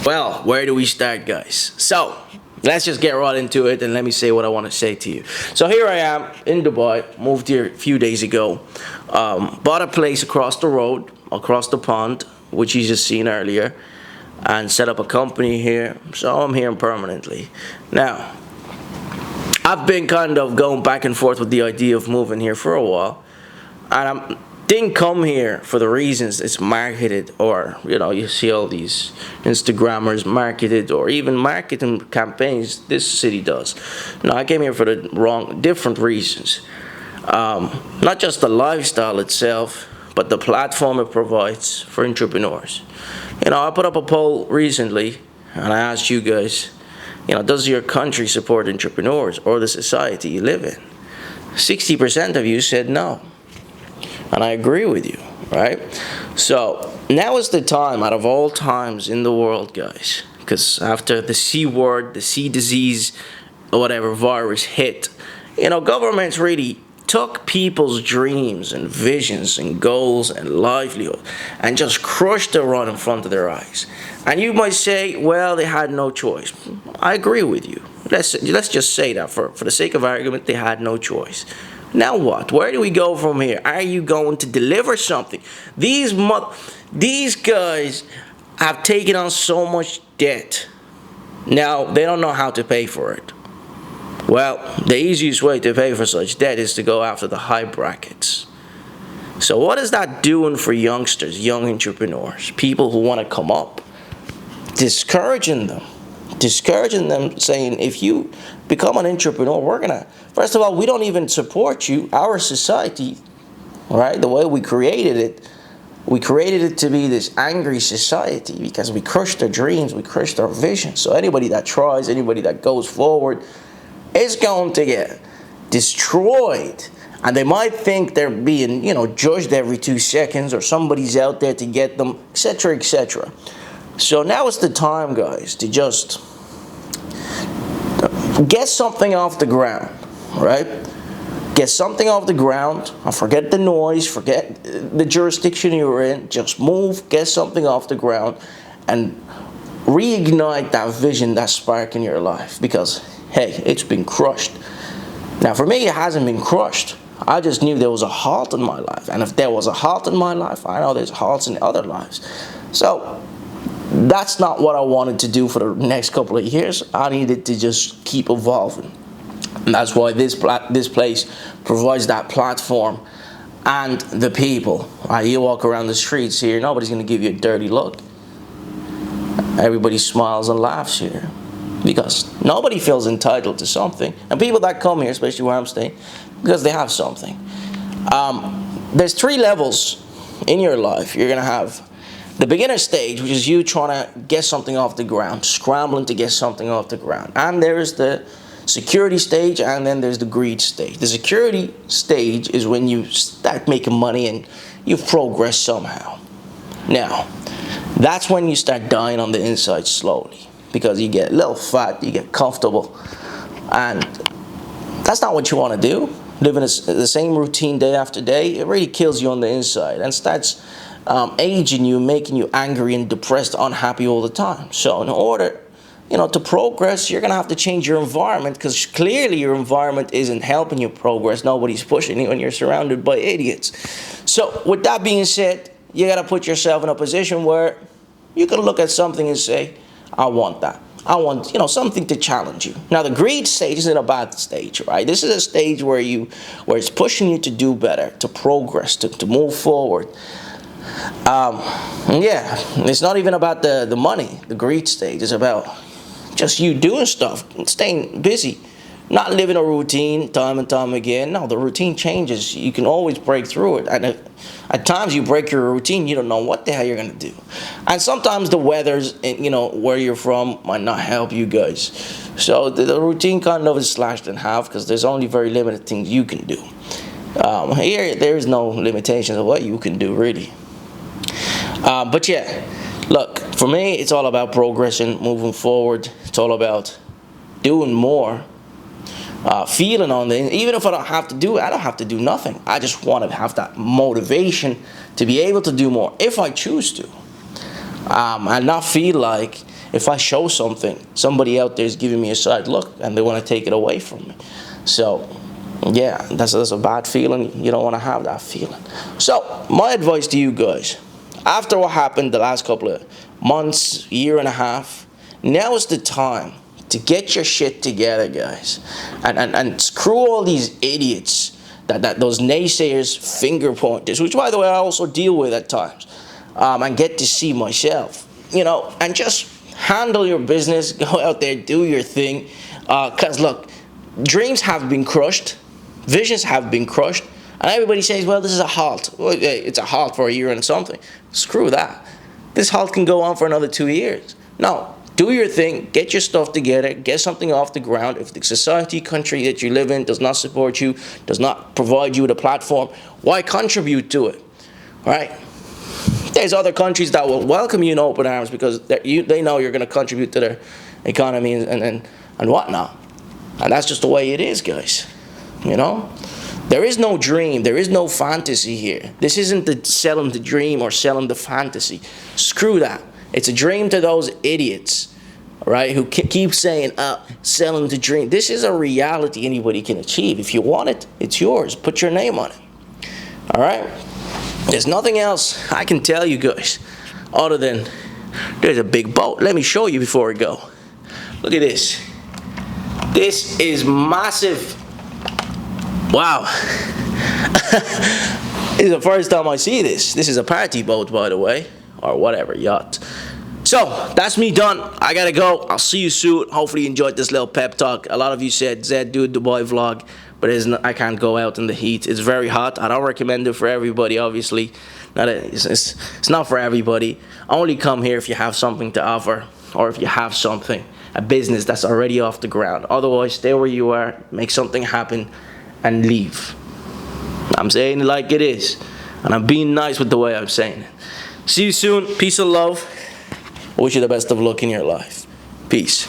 Well, where do we start, guys? So, let's just get right into it and let me say what I want to say to you. So, here I am in Dubai, moved here a few days ago. Bought a place across the road, across the pond, which you just seen earlier, and set up a company here. So, I'm here permanently. Now, I've been kind of going back and forth with the idea of moving here for a while, and I didn't come here for the reasons it's marketed, or you see all these Instagrammers marketed, or even marketing campaigns this city does. No, I came here for the different reasons. Not just the lifestyle itself, but the platform it provides for entrepreneurs. I put up a poll recently, and I asked you guys, does your country support entrepreneurs or the society you live in? 60% of you said no. And I agree with you, right? So now is the time, out of all times in the world, guys, because after the C word, the C disease, or whatever virus hit, governments really took people's dreams and visions and goals and livelihood and just crushed it right in front of their eyes. And you might say, well, they had no choice. I agree with you. Let's just say that for the sake of argument, they had no choice. Now what? Where do we go from here? Are you going to deliver something? These guys have taken on so much debt. Now they don't know how to pay for it. Well, the easiest way to pay for such debt is to go after the high brackets. So what is that doing for youngsters, young entrepreneurs, people who want to come up? Discouraging them, saying, if you become an entrepreneur, first of all, we don't even support you. Our society, right, the way we created it to be this angry society because we crushed our dreams, we crushed our vision. So anybody that tries, anybody that goes forward is going to get destroyed. And they might think they're being, judged every 2 seconds, or somebody's out there to get them, etc., etc. So now is the time, guys, to just get something off the ground, right? Get something off the ground, and forget the noise, forget the jurisdiction you're in. Just move, get something off the ground, and reignite that vision, that spark in your life. Because, hey, it's been crushed. Now, for me, it hasn't been crushed. I just knew there was a halt in my life. And if there was a halt in my life, I know there's halts in other lives. So that's not what I wanted to do for the next couple of years. I needed to just keep evolving. And that's why this place provides that platform and the people. You walk around the streets here, nobody's going to give you a dirty look. Everybody smiles and laughs here because nobody feels entitled to something. And people that come here, especially where I'm staying, because they have something. There's 3 levels in your life. You're going to have the beginner stage, which is you trying to get something off the ground, scrambling to get something off the ground. And there's the security stage, and then there's the greed stage. The security stage is when you start making money and you've progressed somehow. Now, that's when you start dying on the inside slowly because you get a little fat, you get comfortable. And that's not what you want to do. Living the same routine day after day, it really kills you on the inside and starts aging you, making you angry and depressed, unhappy all the time. So in order, to progress, you're going to have to change your environment because clearly your environment isn't helping you progress. Nobody's pushing you and you're surrounded by idiots. So with that being said, you got to put yourself in a position where you can look at something and say, I want that. I want, something to challenge you. Now, the greed stage isn't a bad stage, right? This is a stage where it's pushing you to do better, to progress, to move forward. It's not even about the money, the greed stage. It's about just you doing stuff, staying busy, not living a routine time and time again. No, the routine changes. You can always break through it. And at times you break your routine, you don't know what the hell you're going to do. And sometimes the weather's, where you're from might not help you guys. So the routine kind of is slashed in half because there's only very limited things you can do. Here, there's no limitations of what you can do, really. But yeah, look, for me, it's all about progression, moving forward. It's all about doing more. Feeling on the, even if I don't have to do it, I don't have to do nothing. I just want to have that motivation to be able to do more if I choose to, and not feel like if I show something, somebody out there is giving me a side look and they want to take it away from me. So, yeah, that's a bad feeling. You don't want to have that feeling. So, my advice to you guys, after what happened the last couple of months, year and a half, now is the time to get your shit together, guys. And screw all these idiots, that those naysayers, finger pointers, which, by the way, I also deal with at times, and get to see myself, and just handle your business, go out there, do your thing. Because, look, dreams have been crushed, visions have been crushed, and everybody says, well, this is a halt. Well, it's a halt for a year and something. Screw that. This halt can go on for another 2 years. No, do your thing, get your stuff together, get something off the ground. If the society, country that you live in does not support you, does not provide you with a platform, why contribute to it, right? There's other countries that will welcome you in open arms because they know you're going to contribute to their economy and whatnot. And that's just the way it is, guys. There is no dream. There is no fantasy here. This isn't selling the dream or selling the fantasy. Screw that. It's a dream to those idiots, right, who keep saying, selling the dream. This is a reality anybody can achieve. If you want it, it's yours. Put your name on it. All right? There's nothing else I can tell you guys other than there's a big boat. Let me show you before we go. Look at this. This is massive. Wow. This is the first time I see this. This is a party boat, by the way, or whatever, yacht. So, that's me done. I gotta go. I'll see you soon. Hopefully you enjoyed this little pep talk. A lot of you said, Zed, do a Dubai vlog, but I can't go out in the heat. It's very hot. I don't recommend it for everybody, obviously. It's not for everybody. Only come here if you have something to offer, or if you have something, a business that's already off the ground. Otherwise, stay where you are, make something happen, and leave. I'm saying it like it is, and I'm being nice with the way I'm saying it. See you soon. Peace and love. I wish you the best of luck in your life. Peace.